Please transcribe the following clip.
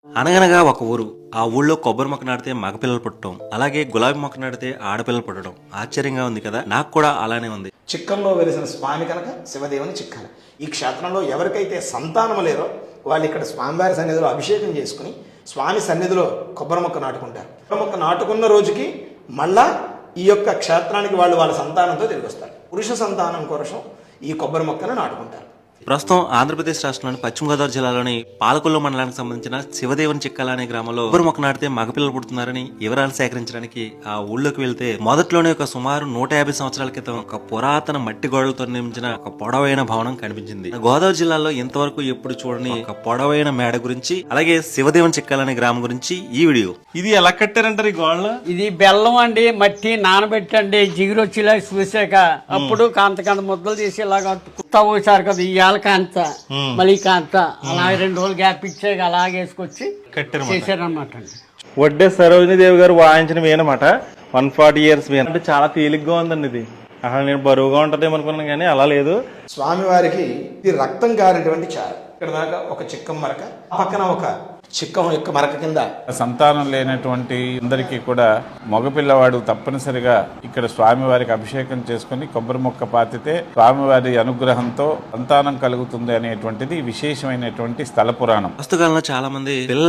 అనగనగా ఒక ఊరు. ఆ ఊళ్ళో కొబ్బరి మొక్క నాటితే మగపిల్లలు పుట్టడం, అలాగే గులాబీ మొక్క నాటితే ఆడపిల్లలు పుట్టడం ఆశ్చర్యంగా ఉంది కదా. నాకు కూడా అలానే ఉంది. చిక్కంలో వెలిసిన స్వామి కనుక శివదేవుని చిక్కన. ఈ క్షేత్రంలో ఎవరికైతే సంతానం లేరో వాళ్ళు ఇక్కడ స్వామివారి సన్నిధిలో అభిషేకం చేసుకుని స్వామి సన్నిధిలో కొబ్బరి మొక్క నాటుకుంటారు. కొబ్బరి మొక్క నాటుకున్న రోజుకి మళ్ళా ఈ యొక్క క్షేత్రానికి వాళ్ళు వాళ్ళ సంతానంతో తిరిగి వస్తారు. పురుష సంతానం కోసం ఈ కొబ్బరి మొక్కను నాటుకుంటారు. ప్రస్తుతం ఆంధ్రప్రదేశ్ రాష్ట్రంలోని పశ్చిమ గోదావరి జిల్లాలోని పాలకొల్లు మండలానికి సంబంధించిన శివదేవుని చిక్కల అనే గ్రామంలో కొబ్బరి మొక్క నాటితే మగపిల్లలు పుడుతున్నారని వివరాలు సేకరించడానికి ఆ ఊళ్ళోకి వెళ్తే మొదట్లోనే ఒక సుమారు 150 సంవత్సరాల క్రితం ఒక పురాతన మట్టి గోడలతో నిర్మించిన ఒక పొడవైన భవనం కనిపించింది. గోదావరి జిల్లాలో ఇంతవరకు ఎప్పుడు చూడని ఒక పొడవైన మేడ గురించి, అలాగే శివదేవుని చిక్కల అనే గ్రామం గురించి ఈ వీడియో. ఇది ఎలా కట్టారంటారు ఈ గోడలు? ఇది బెల్లం అండి, మట్టి నానబెట్టండి, జిగురు వచ్చేలా చూసాక అప్పుడు కాంత ముద్దలు తీసి ఇలాగ కుత్తా పోసారు కదా, ఇవాళ కాంత మళ్ళీ కాంత అలా 2 రోజులు గ్యాప్ ఇచ్చాక అలాగే వేసుకొచ్చి చేశారనమాట అండి. వడ్డే సరోజినీదేవి గారు వాయించినవి అనమాట. 140 years అంటే చాలా తేలిగ్గా ఉందండి ఇది. అసలు నేను బరువుగా ఉంటదేమో అనుకున్నాను కానీ అలా లేదు. స్వామివారికి ఇది రక్తం కారినటువంటి చారు. ఇక్కడ దాకా ఒక చిక్కం మరక, పక్కన ఒక చిక్కం యొక్క మరక కింద సంతానం లేనటువంటి అందరికీ కూడా మగపిల్లవాడు తప్పనిసరిగా ఇక్కడ స్వామివారికి అభిషేకం చేసుకుని కొబ్బరి మొక్క పాతితే స్వామివారి అనుగ్రహంతో సంతానం కలుగుతుంది అనేటువంటిది విశేషమైనటువంటి స్థల పురాణం. ప్రస్తుత కాలంలో చాలా మంది పిల్లలు